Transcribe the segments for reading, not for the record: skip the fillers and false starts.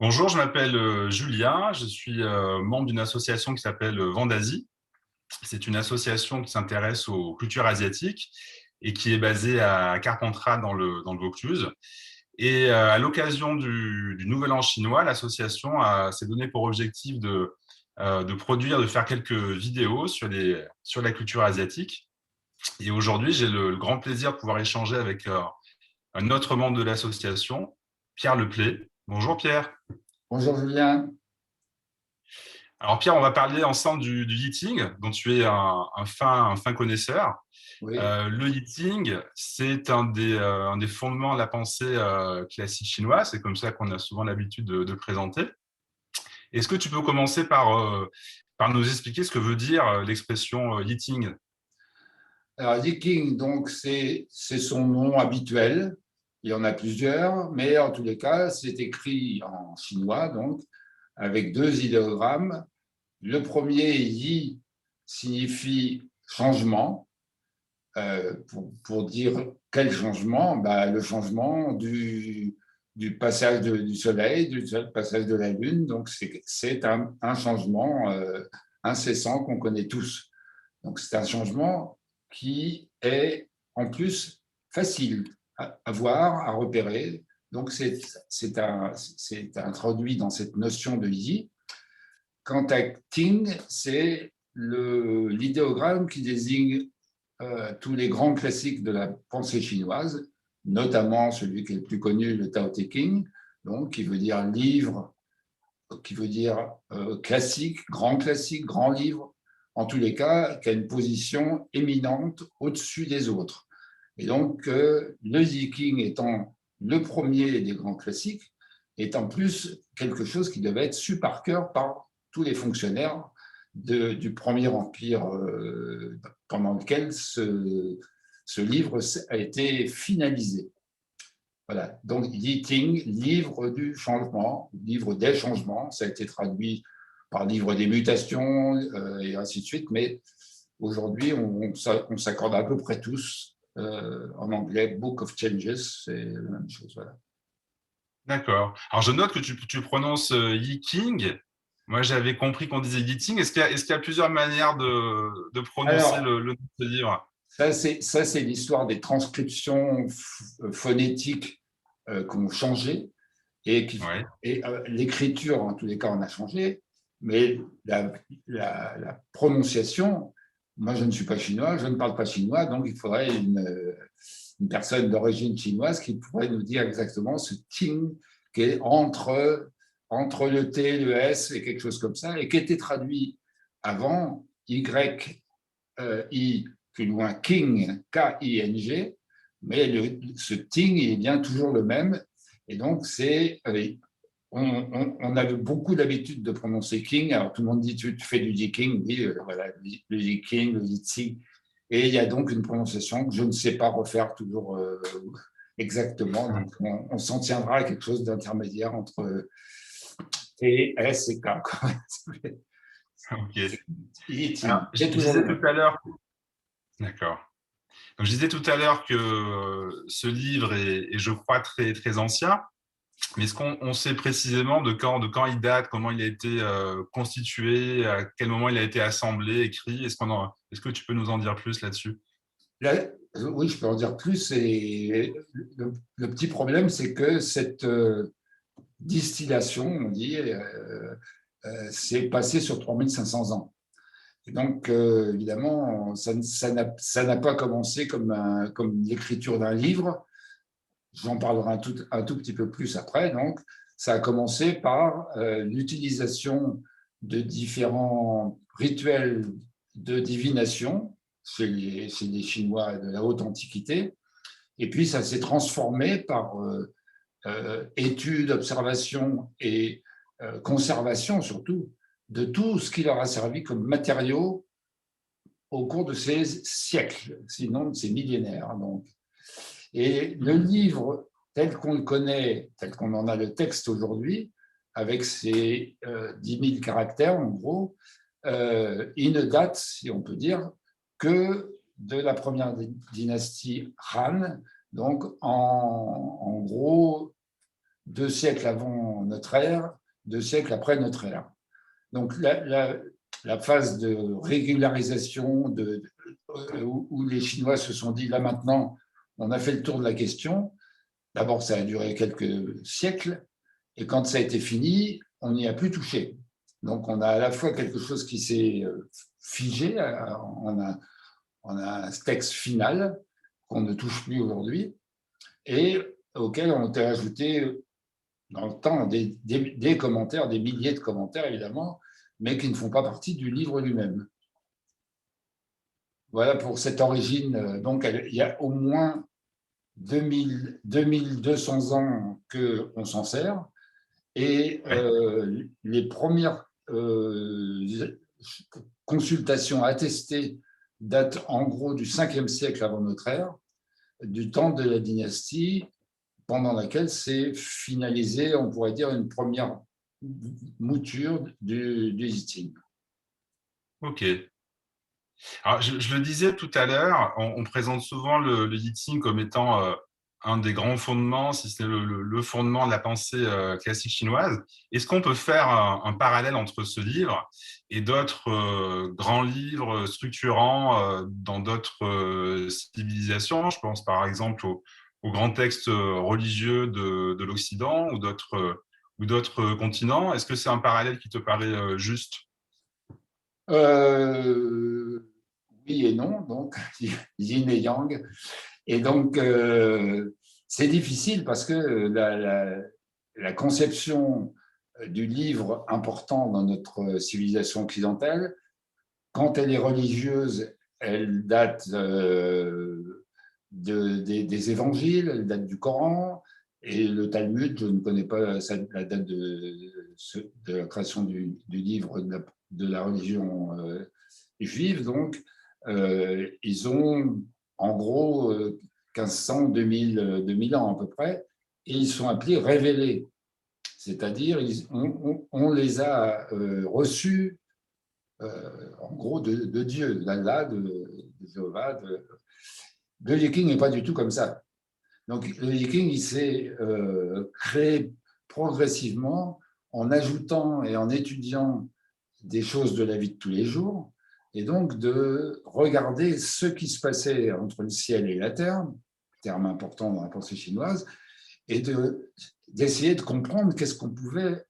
Bonjour, je m'appelle Julien, je suis membre d'une association qui s'appelle Vendasie. C'est une association qui s'intéresse aux cultures asiatiques et qui est basée à Carpentras dans le Vaucluse. Et à l'occasion du Nouvel An chinois, l'association s'est donné pour objectif de produire, de faire quelques vidéos sur la culture asiatique. Et aujourd'hui, j'ai le grand plaisir de pouvoir échanger avec un autre membre de l'association, Pierre Leplay. Bonjour Pierre. Bonjour Julien. Alors Pierre, on va parler ensemble du Yiting, dont tu es un fin connaisseur. Oui. Le Yiting, c'est un des fondements de la pensée classique chinoise. C'est comme ça qu'on a souvent l'habitude de présenter. Est-ce que tu peux commencer par nous expliquer ce que veut dire l'expression Yiting? Alors, Viking, donc, c'est son nom habituel. Il y en a plusieurs, mais en tous les cas, c'est écrit en chinois, donc, avec deux idéogrammes. Le premier, Yi, signifie changement. Pour dire quel changement, le changement du passage du soleil, du passage de la lune. Donc, c'est un changement incessant qu'on connaît tous. Donc, c'est un changement qui est en plus facile à voir, à repérer. Donc, c'est introduit dans cette notion de yi. Quant à Ting, c'est l'idéogramme qui désigne tous les grands classiques de la pensée chinoise, notamment celui qui est le plus connu, le Tao Te Ching, donc, qui veut dire livre, qui veut dire classique, grand livre, en tous les cas, qui a une position éminente au-dessus des autres. Et donc, le Ziking étant le premier des grands classiques, est en plus quelque chose qui devait être su par cœur par tous les fonctionnaires du Premier Empire pendant lequel ce livre a été finalisé. Voilà, donc Yiting, livre du changement, livre des changements, ça a été traduit par livre des mutations et ainsi de suite, mais aujourd'hui, on s'accorde à peu près tous en anglais, Book of Changes, c'est la même chose. Voilà. D'accord. Alors je note que tu prononces Yiking. Moi, j'avais compris qu'on disait Yiting. Est-ce qu'il y a plusieurs manières de prononcer Alors, le nom de ce livre? ça, c'est l'histoire des transcriptions phonétiques qui ont changé et, Oui. l'écriture, en tous les cas, en a changé, mais la prononciation, moi, je ne suis pas chinois, je ne parle pas chinois, donc il faudrait une personne d'origine chinoise qui pourrait nous dire exactement ce ting qui est entre le T, le S et quelque chose comme ça, et qui était traduit avant Y, I, plus loin, King, K-I-N-G, mais ce ting, il est bien toujours le même. Et donc, on avait beaucoup d'habitude de prononcer King. Alors, tout le monde dit, tu fais du King, oui, voilà, le King, le Yitzi. Et il y a donc une prononciation que je ne sais pas refaire toujours exactement. Donc, on s'en tiendra à quelque chose d'intermédiaire entre T, S et K. Ok. Alors, Yitzi, je c'est toujours le disais tout même. à l'heure. D'accord. Donc, je disais tout à l'heure que ce livre est, je crois, très, très ancien. Mais est-ce qu'on sait précisément de quand il date, comment il a été constitué, à quel moment il a été assemblé, écrit? Est-ce que tu peux nous en dire plus là-dessus? Là, oui, je peux en dire plus. Et le petit problème, c'est que cette distillation, on dit, s'est passée sur 3500 ans. Et donc, évidemment, ça n'a pas commencé comme l'écriture d'un livre. J'en parlerai un tout petit peu plus après. Donc, ça a commencé par l'utilisation de différents rituels de divination chez les Chinois de la haute antiquité. Et puis, ça s'est transformé par études, observations et conservation surtout de tout ce qui leur a servi comme matériaux au cours de ces siècles, sinon de ces millénaires. Donc. Et le livre tel qu'on le connaît, tel qu'on en a le texte aujourd'hui, avec ses 10 000 caractères en gros, il ne date, si on peut dire, que de la première dynastie Han, donc en gros 2 siècles avant notre ère, 2 siècles après notre ère. Donc la phase de régularisation où les Chinois se sont dit, là maintenant, on a fait le tour de la question. D'abord, ça a duré quelques siècles, et quand ça a été fini, on n'y a plus touché. Donc, on a à la fois quelque chose qui s'est figé, on a un texte final qu'on ne touche plus aujourd'hui, et auquel ont été ajoutés dans le temps des commentaires, des milliers de commentaires évidemment, mais qui ne font pas partie du livre lui-même. Voilà pour cette origine. Donc, il y a au moins 2200 ans qu'on s'en sert, et les premières consultations attestées datent en gros du 5e siècle avant notre ère, du temps de la dynastie pendant laquelle s'est finalisée, on pourrait dire, une première mouture du I Ching. Ok. Alors, je le disais tout à l'heure, on présente souvent le I Ching comme étant un des grands fondements, si ce n'est le fondement de la pensée classique chinoise. Est-ce qu'on peut faire un parallèle entre ce livre et d'autres grands livres structurants dans d'autres civilisations? Je pense par exemple aux grands textes religieux de l'Occident ou d'autres continents. Est-ce que c'est un parallèle qui te paraît juste? Oui et non, donc yin et yang. Et donc, c'est difficile parce que la conception du livre important dans notre civilisation occidentale, quand elle est religieuse, elle date des évangiles, elle date du Coran, et le Talmud, je ne connais pas la date de la création du livre de la religion juive. Donc, ils ont en gros 1500, 2000 ans à peu près, et ils sont appelés révélés. C'est-à-dire, on les a reçus en gros de Dieu, d'Allah, de Jéhovah. Le Viking n'est pas du tout comme ça. Donc, le Viking, il s'est créé progressivement en ajoutant et en étudiant des choses de la vie de tous les jours, et donc de regarder ce qui se passait entre le ciel et la terre, terme important dans la pensée chinoise, et d'essayer de comprendre qu'est-ce qu'on pouvait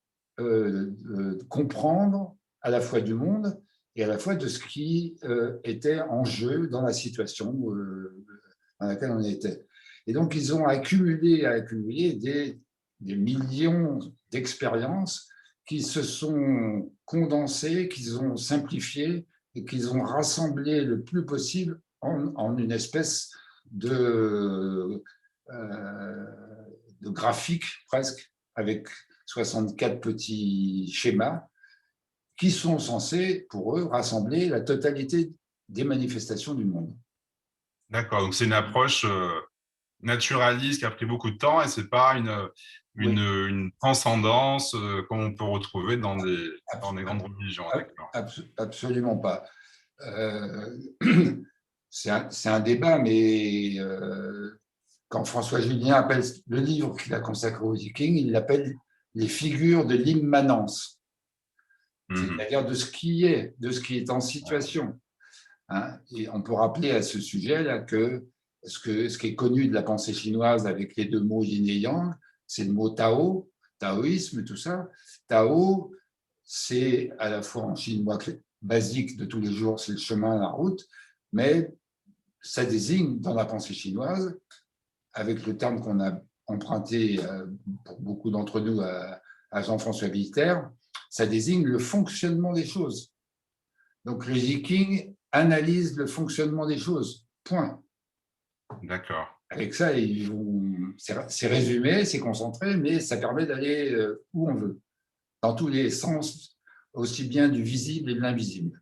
comprendre à la fois du monde et à la fois de ce qui était en jeu dans la situation dans laquelle on était. Et donc, ils ont accumulé des millions d'expériences qui se sont condensées, qu'ils ont simplifiées et qu'ils ont rassemblées le plus possible en une espèce de graphique presque, avec 64 petits schémas qui sont censés, pour eux, rassembler la totalité des manifestations du monde. D'accord, donc c'est une approche naturaliste qui a pris beaucoup de temps et c'est pas une transcendance comme on peut retrouver dans des grandes religions. D'accord. Absolument pas. C'est un débat, mais quand François Julien appelle le livre qu'il a consacré aux Vikings, il l'appelle les figures de l'immanence, c'est-à-dire de ce qui est en situation. Hein. Et on peut rappeler à ce sujet-là que ce qui est connu de la pensée chinoise avec les deux mots yin et yang, c'est le mot Tao, taoïsme, tout ça. Tao, c'est à la fois en chinois basique de tous les jours, c'est le chemin, la route, mais ça désigne dans la pensée chinoise, avec le terme qu'on a emprunté pour beaucoup d'entre nous à Jean-François Vilter, ça désigne le fonctionnement des choses. Donc les Vikings analysent le fonctionnement des choses, point. D'accord. Avec ça, c'est résumé, c'est concentré, mais ça permet d'aller où on veut, dans tous les sens, aussi bien du visible et de l'invisible.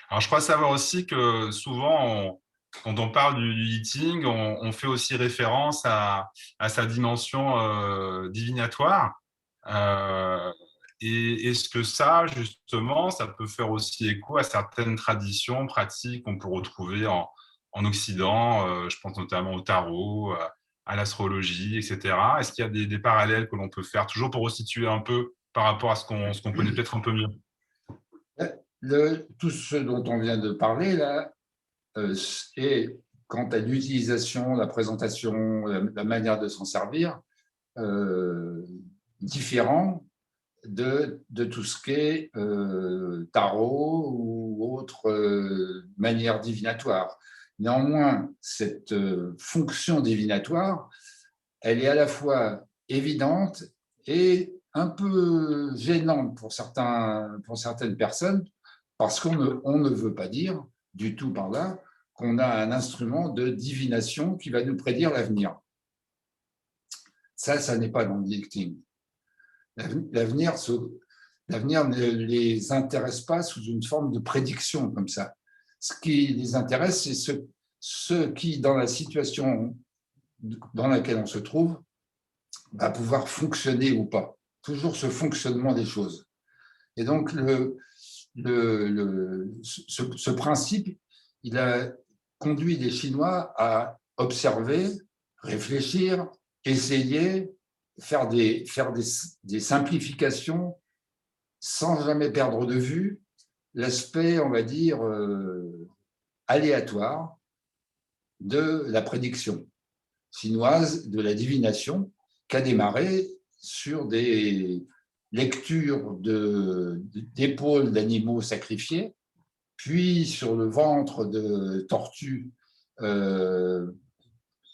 Alors, je crois savoir aussi que souvent, quand on parle du I Ching, on fait aussi référence à sa dimension divinatoire. Et est-ce que ça, justement, ça peut faire aussi écho à certaines traditions, pratiques qu'on peut retrouver en Occident? Je pense notamment au tarot, à l'astrologie, etc. Est-ce qu'il y a des parallèles que l'on peut faire, toujours pour resituer un peu par rapport à ce qu'on connaît peut-être un peu mieux? Tout ce dont on vient de parler là, est quant à l'utilisation, la présentation, la manière de s'en servir, différent de tout ce qui est tarot ou autre manière divinatoire. Néanmoins, cette fonction divinatoire, elle est à la fois évidente et un peu gênante pour certaines personnes, parce on ne veut pas dire du tout par là qu'on a un instrument de divination qui va nous prédire l'avenir. Ça n'est pas dans le dicting. L'avenir ne les intéresse pas sous une forme de prédiction comme ça. Ce qui les intéresse, c'est ce qui, dans la situation dans laquelle on se trouve, va pouvoir fonctionner ou pas. Toujours ce fonctionnement des choses. Et donc, ce principe, il a conduit les Chinois à observer, réfléchir, essayer, faire des simplifications sans jamais perdre de vue l'aspect, on va dire, aléatoire de la prédiction chinoise, de la divination, qui a démarré sur des lectures d'épaules d'animaux sacrifiés, puis sur le ventre de tortues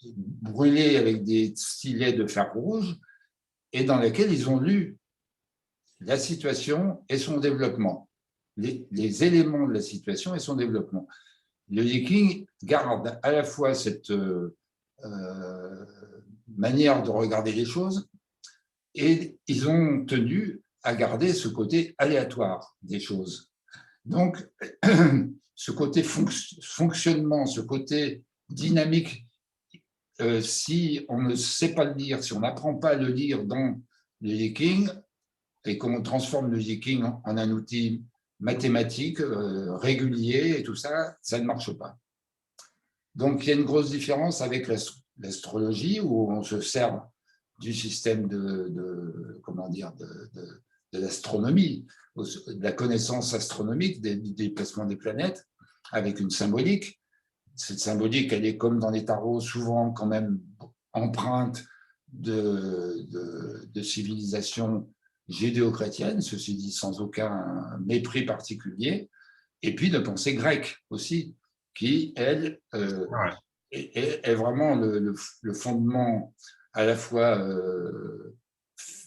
brûlées avec des stylets de fer rouge, et dans lesquels ils ont lu la situation et son développement, les éléments de la situation et son développement. Le Viking garde à la fois cette manière de regarder les choses, et ils ont tenu à garder ce côté aléatoire des choses. Donc, ce côté fonctionnement, ce côté dynamique, si on ne sait pas le lire, si on n'apprend pas à le lire dans le Viking, et qu'on transforme le Viking en un outil mathématique régulier et tout ça, ça ne marche pas. Donc, il y a une grosse différence avec l'astrologie, où on se sert du système comment dire, de l'astronomie, de la connaissance astronomique des déplacements des planètes, avec une symbolique. Cette symbolique, elle est comme dans les tarots, souvent quand même empreinte de civilisation judéo-chrétienne, ceci dit sans aucun mépris particulier, et puis de pensée grecque aussi, qui, elle, est vraiment le fondement à la fois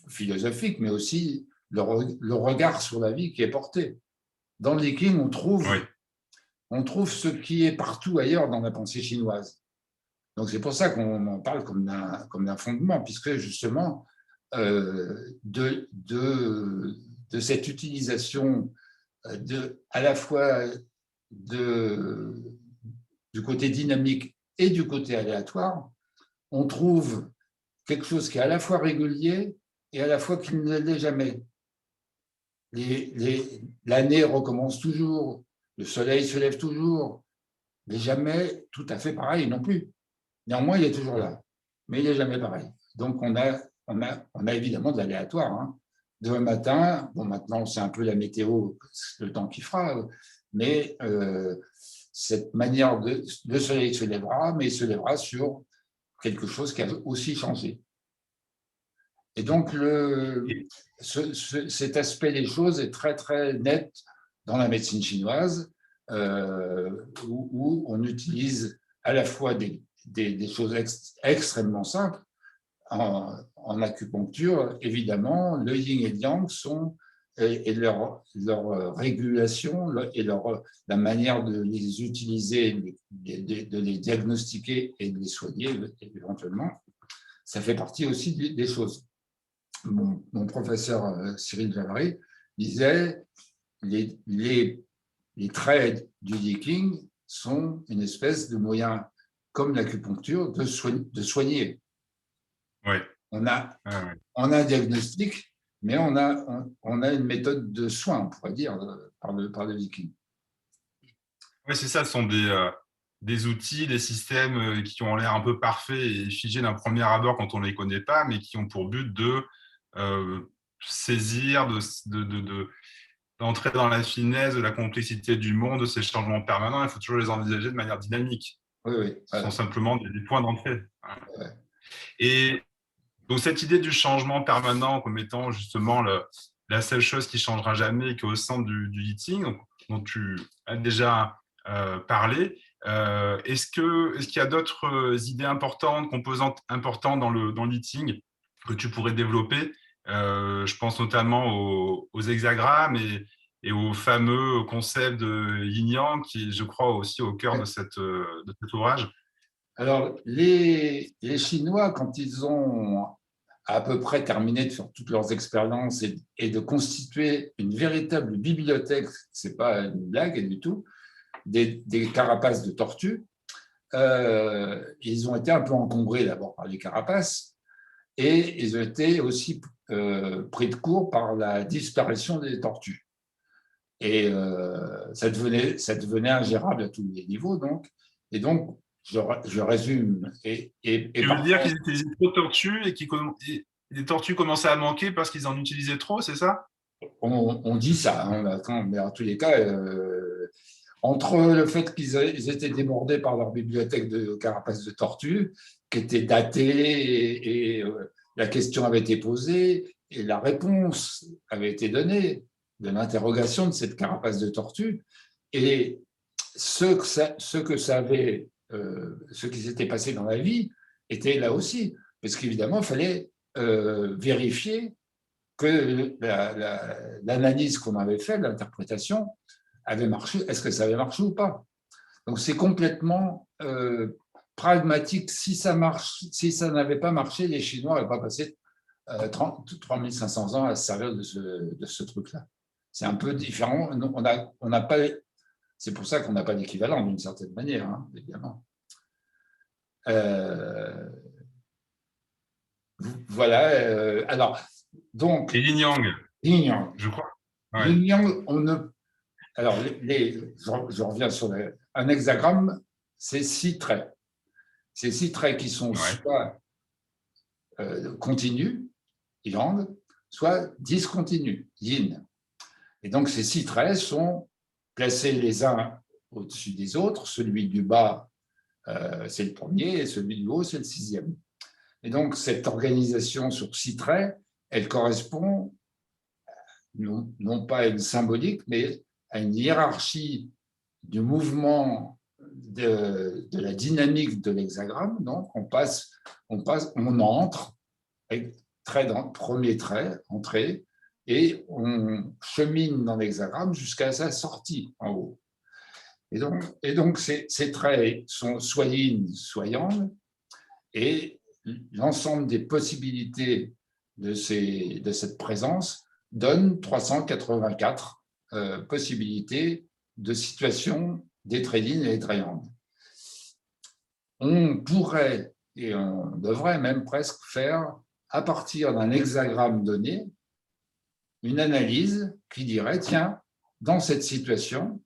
philosophique, mais aussi le regard sur la vie qui est porté. Dans le Viking, on trouve ce qui est partout ailleurs dans la pensée chinoise. Donc c'est pour ça qu'on en parle comme d'un fondement, puisque justement, de cette utilisation à la fois du côté dynamique et du côté aléatoire, on trouve quelque chose qui est à la fois régulier et à la fois qui ne l'est jamais. L'année recommence toujours, le soleil se lève toujours, mais jamais tout à fait pareil non plus. Néanmoins, il est toujours là, mais il n'est jamais pareil. Donc, on a évidemment de l'aléatoire. Hein. Demain matin, bon, maintenant, c'est un peu la météo, le temps qui fera, mais cette manière le soleil se lèvera, mais il se lèvera sur quelque chose qui a aussi changé. Et donc, cet aspect des choses est très, très net dans la médecine chinoise, où on utilise à la fois des choses extrêmement simples. En acupuncture, évidemment, le yin et le yang sont, et leur régulation et la manière de les utiliser, de les diagnostiquer et de les soigner éventuellement, ça fait partie aussi des choses. Mon professeur Cyril Javary disait les traits du Viking sont une espèce de moyen, comme l'acupuncture, de soigner. Oui. On a un diagnostic, mais on a une méthode de soin, on pourrait dire, par le Viking. Oui, c'est ça. Ce sont des outils, des systèmes qui ont l'air un peu parfaits et figés d'un premier abord quand on ne les connaît pas, mais qui ont pour but de euh, saisir, d'entrer dans la finesse de la complexité du monde, de ces changements permanents. Il faut toujours les envisager de manière dynamique. Oui, oui, Ce sont voilà. simplement des points d'entrée. Ouais. Et donc, cette idée du changement permanent comme étant justement la seule chose qui ne changera jamais et qui est au centre du Yiting, dont tu as déjà parlé, est-ce qu'il y a d'autres idées importantes, composantes importantes dans le Yiting que tu pourrais développer? Je pense notamment aux hexagrammes et au fameux concept de yin-yang qui, je crois, aussi au cœur de cet ouvrage. Alors, les Chinois, quand ils ont à peu près terminé de faire toutes leurs expériences et de constituer une véritable bibliothèque, ce n'est pas une blague du tout, des carapaces de tortues, ils ont été un peu encombrés d'abord par les carapaces et ils ont été aussi pris de court par la disparition des tortues. Et ça devenait ingérable à tous les niveaux. Donc. Et donc, je résume. Et Tu veux dire parfois, qu'ils utilisaient trop de tortues et les tortues commençaient à manquer parce qu'ils en utilisaient trop, c'est ça? on dit ça, hein, mais en tous les cas, entre le fait qu'ils étaient débordés par leur bibliothèque de carapaces de tortues, qui était datée, et la question avait été posée, et la réponse avait été donnée de l'interrogation de cette carapace de tortue, et ce qui s'était passé dans la vie était là aussi, parce qu'évidemment, il fallait vérifier que l'analyse qu'on avait faite, l'interprétation, avait marché. Est-ce que ça avait marché ou pas? Donc, c'est complètement pragmatique. Si ça n'avait pas marché, les Chinois n'auraient pas passé 3500 ans à se servir de ce truc-là. C'est un peu différent. On n'a pas, c'est pour ça qu'on n'a pas d'équivalent d'une certaine manière, hein, évidemment. Voilà. Alors, donc, Et Yin-Yang, yin yang. je crois. Ouais. Yin yang, on ne. Alors, je reviens sur un hexagramme, c'est 6 traits. Ces 6 traits qui sont Ouais. soit continus, yang, soit discontinus, yin. Et donc, ces 6 traits sont placés les uns au-dessus des autres. Celui du bas, c'est le premier, et celui du haut, c'est le 6e. Et donc, cette organisation sur 6 traits, elle correspond non pas à une symbolique, mais à une hiérarchie du mouvement de la dynamique de l'hexagramme. Donc, on entre, trait dans, premier trait, entrée, et on chemine dans l'hexagramme jusqu'à sa sortie en haut. Et donc ces traits sont soit yin, soit yang, et l'ensemble des possibilités de cette présence donne 384 possibilités de situations des traits yin et des traits yang. On pourrait, et on devrait même presque faire, à partir d'un hexagramme donné, une analyse qui dirait, tiens, dans cette situation,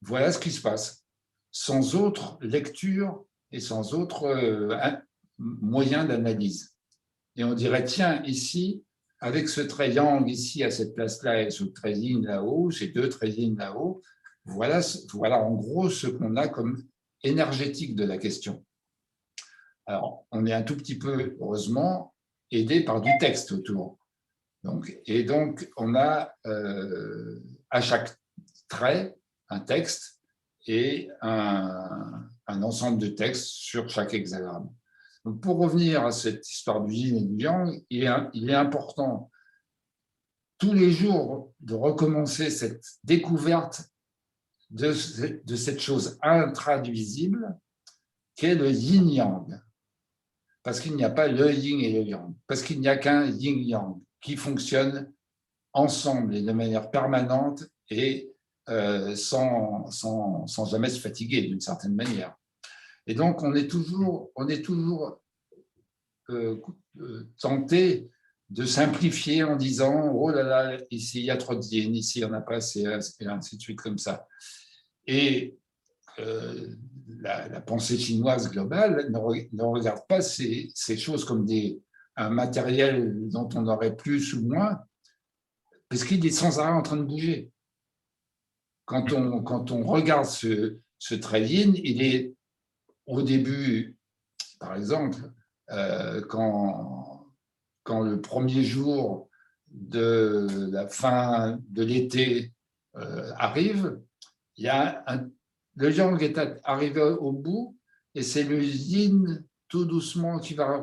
voilà ce qui se passe, sans autre lecture et sans autre moyen d'analyse. Et on dirait, tiens, ici, avec ce trait yang ici à cette place-là et ce trait yin là-haut, ces 2 traits yin là-haut, voilà en gros ce qu'on a comme énergétique de la question. Alors, on est un tout petit peu, heureusement, aidé par du texte autour. Et donc, on a à chaque trait un texte et un ensemble de textes sur chaque hexagramme. Donc, pour revenir à cette histoire du yin et du yang, il est important tous les jours de recommencer cette découverte de cette chose intraduisible qu'est le yin-yang. Parce qu'il n'y a pas le yin et le yang, parce qu'il n'y a qu'un yin-yang qui fonctionne ensemble et de manière permanente et sans jamais se fatiguer d'une certaine manière. Et donc, on est toujours tenté de simplifier en disant « Oh là là, ici il y a trop de yin, ici il n'y en a pas assez, et ainsi de suite comme ça ». Et la pensée chinoise globale ne regarde pas ces choses comme un matériel dont on aurait plus ou moins, parce qu'il est sans arrêt en train de bouger. Quand on regarde ce trait yin, il est au début, par exemple, quand le premier jour de la fin de l'été arrive, il y a le yang est arrivé au bout et c'est le yin tout doucement qui va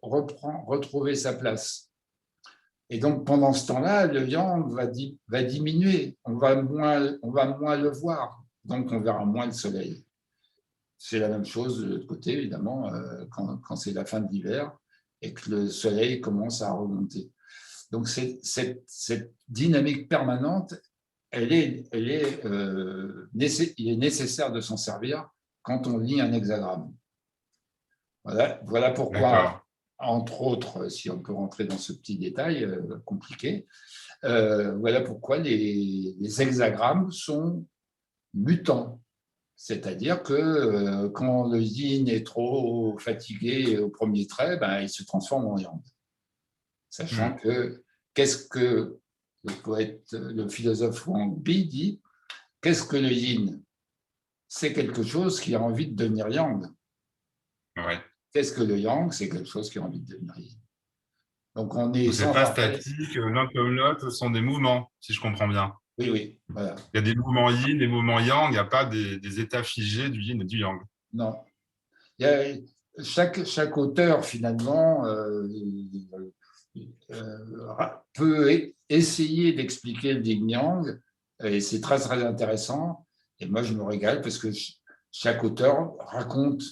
retrouver sa place. Et donc, pendant ce temps-là, le yang va diminuer, on va moins le voir, donc on verra moins le soleil. C'est la même chose de l'autre côté, évidemment, quand c'est la fin de l'hiver et que le soleil commence à remonter. Donc, cette dynamique permanente, il est nécessaire de s'en servir quand on lit un hexagramme. Voilà pourquoi, entre autres, si on peut rentrer dans ce petit détail compliqué, voilà pourquoi les hexagrammes sont mutants. C'est-à-dire que quand le yin est trop fatigué au premier trait, il se transforme en yang. Sachant que qu'est-ce que le poète, le philosophe Wang Bi dit, qu'est-ce que le yin? C'est quelque chose qui a envie de devenir yang. Ouais. Qu'est-ce que le yang? C'est quelque chose qui a envie de devenir yin. Donc on est C'est pas statique, l'un comme l'autre, ce sont des mouvements, si je comprends bien. Oui, voilà. Il y a des mouvements yin, des mouvements yang, il n'y a pas des états figés du yin et du yang. Non. Chaque auteur, finalement, peut essayer d'expliquer le yin-yang, et c'est très, très intéressant. Et moi, je me régale parce que chaque auteur raconte,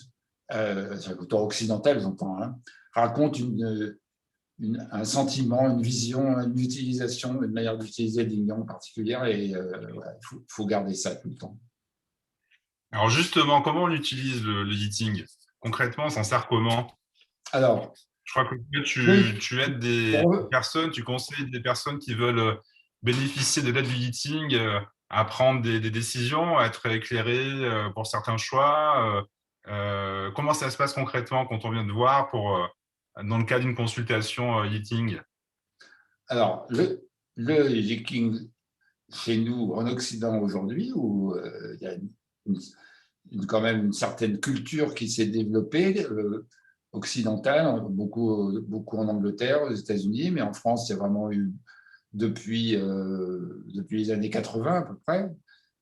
chaque auteur occidental, j'entends, raconte un sentiment, une vision, une utilisation, une manière d'utiliser le yin-yang particulière, et il faut garder ça tout le temps. Alors justement, comment on utilise le yiting? Concrètement, on s'en sert comment? Alors, je crois que tu aides des personnes, tu conseilles des personnes qui veulent bénéficier de l'aide du yiting à prendre des décisions, à être éclairées pour certains choix. Comment ça se passe concrètement quand on vient te voir dans le cadre d'une consultation yiting? Alors, le yiting chez nous, en Occident aujourd'hui, où il y a quand même une certaine culture qui s'est développée, occidentale, beaucoup en Angleterre, aux États-Unis, mais en France, il y a vraiment eu, depuis les années 80 à peu près,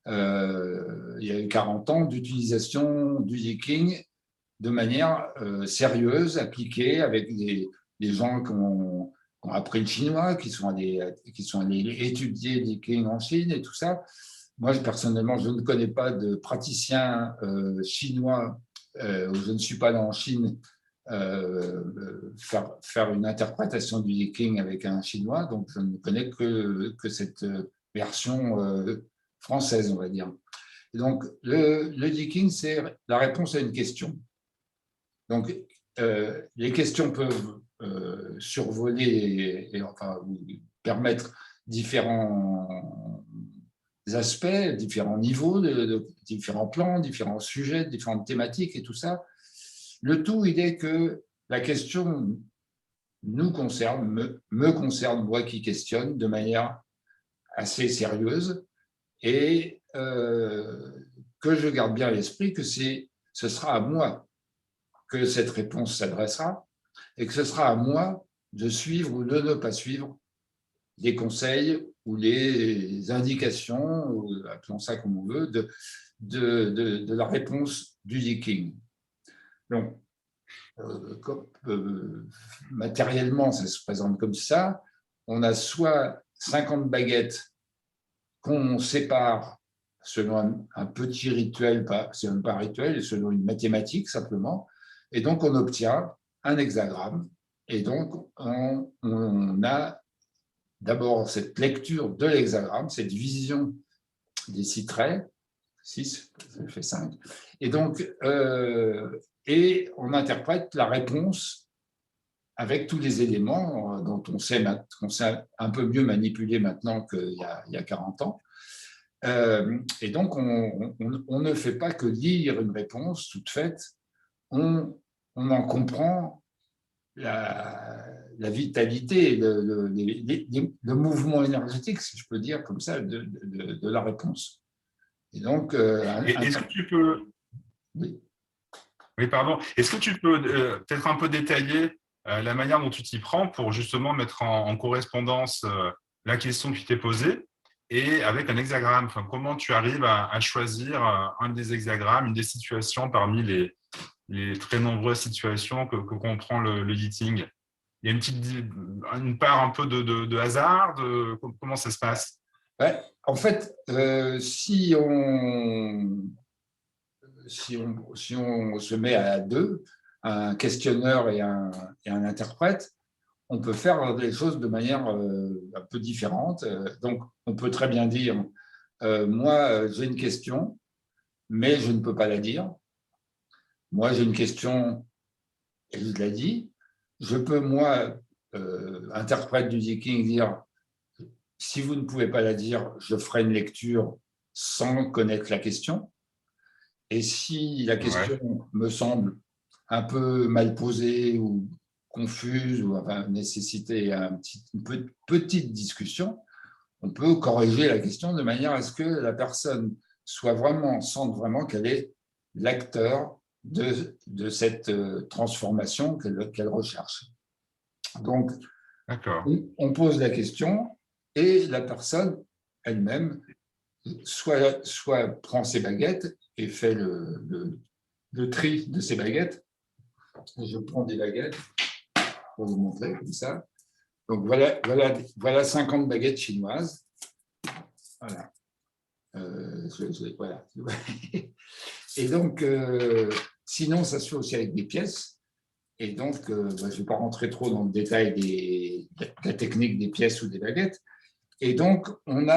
il y a eu 40 ans d'utilisation du yiking de manière sérieuse, appliquée, avec des gens qui ont appris le chinois, qui sont allés étudier le yiking en Chine et tout ça. Moi, personnellement, je ne connais pas de praticien chinois, je ne suis pas allé en Chine faire une interprétation du yiking avec un chinois, donc je ne connais que cette version française, on va dire. Et donc, le yiking, c'est la réponse à une question. Donc, les questions peuvent survoler enfin, permettre différents aspects, différents niveaux, différents plans, différents sujets, différentes thématiques et tout ça. Le tout, il est que la question nous concerne, me concerne, moi qui questionne, de manière assez sérieuse, et que je garde bien à l'esprit que ce sera à moi que cette réponse s'adressera, et que ce sera à moi de suivre ou de ne pas suivre les conseils ou les indications, appelons ça comme on veut, de la réponse du yiking. Donc, matériellement, ça se présente comme ça. On a soit 50 baguettes qu'on sépare selon un petit rituel, c'est même pas un rituel, selon une mathématique simplement, et donc on obtient un hexagramme, et donc on a d'abord cette lecture de l'hexagramme, cette vision des 6 traits, 6, ça fait 5, et donc et on interprète la réponse avec tous les éléments dont qu'on sait un peu mieux manipuler maintenant qu'il y a 40 ans. Et donc, on ne fait pas que lire une réponse toute faite, on en comprend la vitalité, le mouvement énergétique, si je peux dire comme ça, de la réponse. Et donc, Est-ce que tu peux, oui. oui, pardon, est-ce que tu peux peut-être un peu détailler la manière dont tu t'y prends pour justement mettre en correspondance la question qui t'est posée et avec un hexagramme, enfin, comment tu arrives à choisir un des hexagrammes, une des situations parmi les très nombreuses situations que comprend le Yixing? Il y a une part un peu de hasard, comment ça se passe? Ouais, en fait, si on se met à deux, un questionneur et un interprète, on peut faire des choses de manière un peu différente. Donc, on peut très bien dire, moi, j'ai une question, mais je ne peux pas la dire. Moi, j'ai une question, et je la dis. Je peux, moi, interprète du Viking, dire, si vous ne pouvez pas la dire, je ferai une lecture sans connaître la question. Et si la Ouais, question me semble un peu mal posée ou confuse ou enfin, nécessiter une petite discussion, on peut corriger la question de manière à ce que la personne sente vraiment qu'elle est l'acteur de cette transformation qu'elle recherche. Donc, d'accord. on pose la question et la personne elle-même soit prend ses baguettes et fait le tri de ses baguettes. Je prends des baguettes pour vous montrer comme ça. Donc voilà 50 baguettes chinoises. Voilà. Voilà. Et donc, sinon, ça se fait aussi avec des pièces. Et donc, je ne vais pas rentrer trop dans le détail de la technique des pièces ou des baguettes. Et donc, on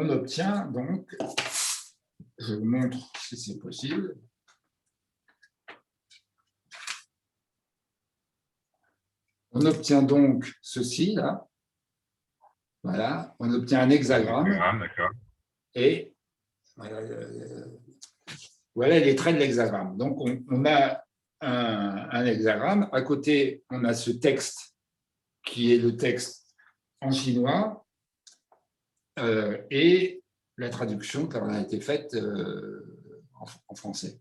obtient, donc, je vous montre si c'est possible. On obtient donc ceci, là. Voilà, on obtient un hexagramme. D'accord. Et voilà les traits de l'hexagramme. Donc, on a un hexagramme. À côté, on a ce texte qui est le texte en chinois et la traduction qui a été faite en français.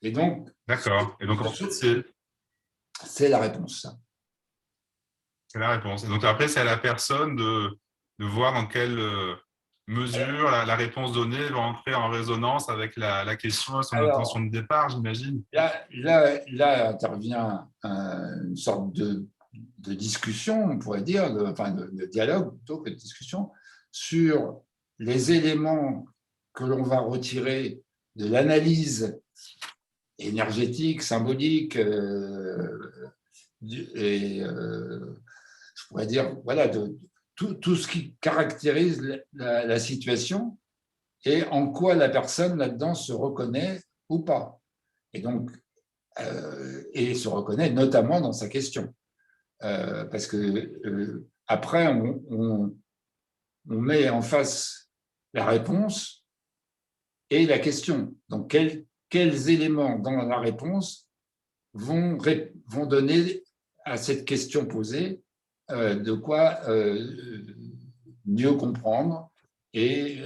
Et donc, D'accord. Et donc, en fait, c'est la réponse. c'est la réponse. Et donc, après, c'est à la personne de voir dans quelle mesure la réponse donnée va entrer en résonance avec la question et son intention Alors, de départ, j'imagine. là intervient une sorte de discussion, on pourrait dire, de dialogue plutôt que de discussion, sur les éléments que l'on va retirer de l'analyse énergétique, symbolique, et je pourrais dire, voilà, tout ce qui caractérise la situation et en quoi la personne là-dedans se reconnaît ou pas. Et donc, et se reconnaît notamment dans sa question. Parce que après, on met en face la réponse et la question. Donc, quels éléments dans la réponse vont donner à cette question posée de quoi mieux comprendre et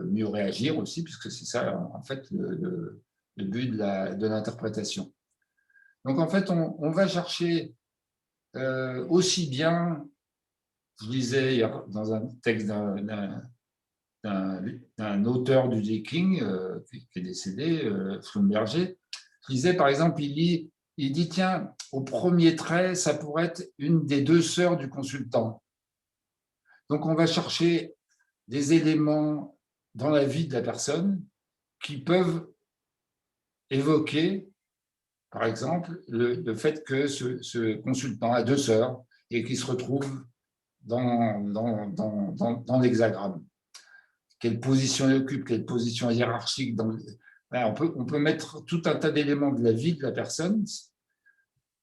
mieux réagir aussi, puisque c'est ça, en fait, le but de l'interprétation. Donc, en fait, on va chercher aussi bien, je lisais dans un texte d'un auteur du Viking qui est décédé, Schlumberger, je lisais par exemple, il dit, tiens, au premier trait, ça pourrait être une des deux sœurs du consultant. Donc, on va chercher des éléments dans la vie de la personne qui peuvent évoquer, par exemple, le fait que ce consultant a deux sœurs et qu'il se retrouve dans l'hexagramme. Quelle position il occupe, quelle position hiérarchique. Voilà, on peut mettre tout un tas d'éléments de la vie de la personne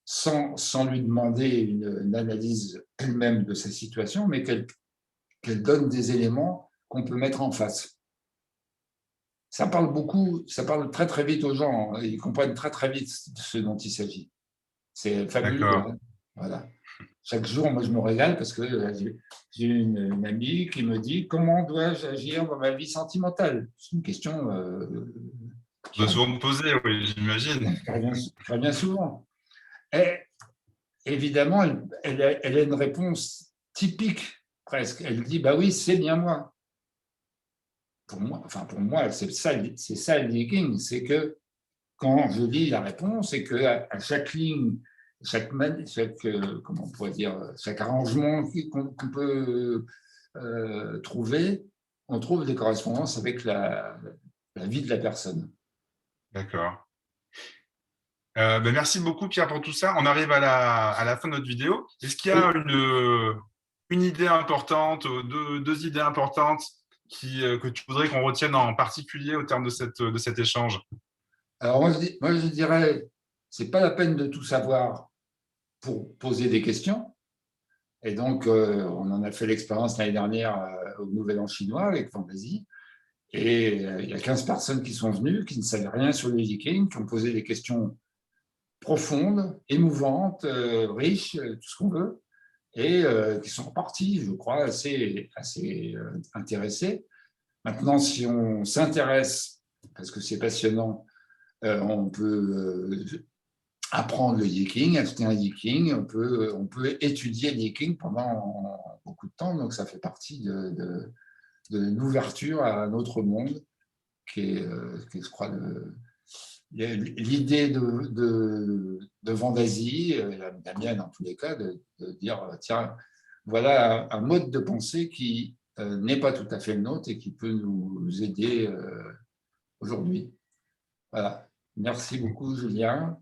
sans lui demander une analyse elle-même de sa situation, mais qu'elle donne des éléments qu'on peut mettre en face. ça parle beaucoup, ça parle très très vite aux gens. Ils comprennent très très vite ce dont il s'agit. C'est fabuleux, D'accord. hein. Voilà. Chaque jour, moi, je me régale parce que j'ai une amie qui me dit comment dois-je agir dans ma vie sentimentale. C'est une question On doit souvent me poser, oui, j'imagine. qui revient souvent. Et évidemment, elle a une réponse typique presque. Elle dit bah oui, c'est bien moi. Pour moi, c'est ça le leaking, c'est que quand je lis la réponse, c'est que à chaque ligne, comment on pourrait dire, chaque arrangement qu'on peut trouver, on trouve des correspondances avec la vie de la personne. D'accord. Ben merci beaucoup, Pierre, pour tout ça. On arrive à la fin de notre vidéo. Est-ce qu'il y a Oui. une idée importante, deux idées importantes que tu voudrais qu'on retienne en particulier au terme de cet échange? Alors moi, je dirais, c'est pas la peine de tout savoir pour poser des questions. Et donc, on en a fait l'expérience l'année dernière au Nouvel An chinois avec Fantasy. Et il y a 15 personnes qui sont venues, qui ne savaient rien sur le Viking, qui ont posé des questions profondes, émouvantes, riches, tout ce qu'on veut, et qui sont repartis, je crois, assez intéressés. Maintenant, si on s'intéresse, parce que c'est passionnant, on peut apprendre le yiking, acheter un yiking, on peut étudier le yiking pendant beaucoup de temps, donc ça fait partie de l'ouverture à un autre monde qui est, je crois, l'idée de Vendazy, la mienne en tous les cas, de dire, tiens, voilà un mode de pensée qui n'est pas tout à fait le nôtre et qui peut nous aider aujourd'hui. Voilà. Merci beaucoup, Julien.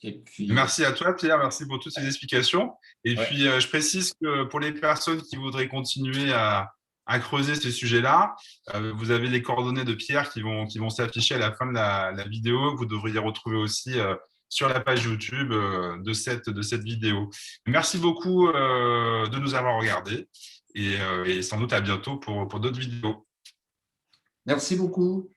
Et puis, Merci à toi, Pierre. Merci pour toutes ces explications. Et ouais, puis, je précise que pour les personnes qui voudraient continuer à creuser ces sujets-là, vous avez les coordonnées de Pierre qui vont s'afficher à la fin de la vidéo. Vous devriez retrouver aussi sur la page YouTube de cette vidéo. Merci beaucoup de nous avoir regardés et sans doute à bientôt pour d'autres vidéos. merci beaucoup.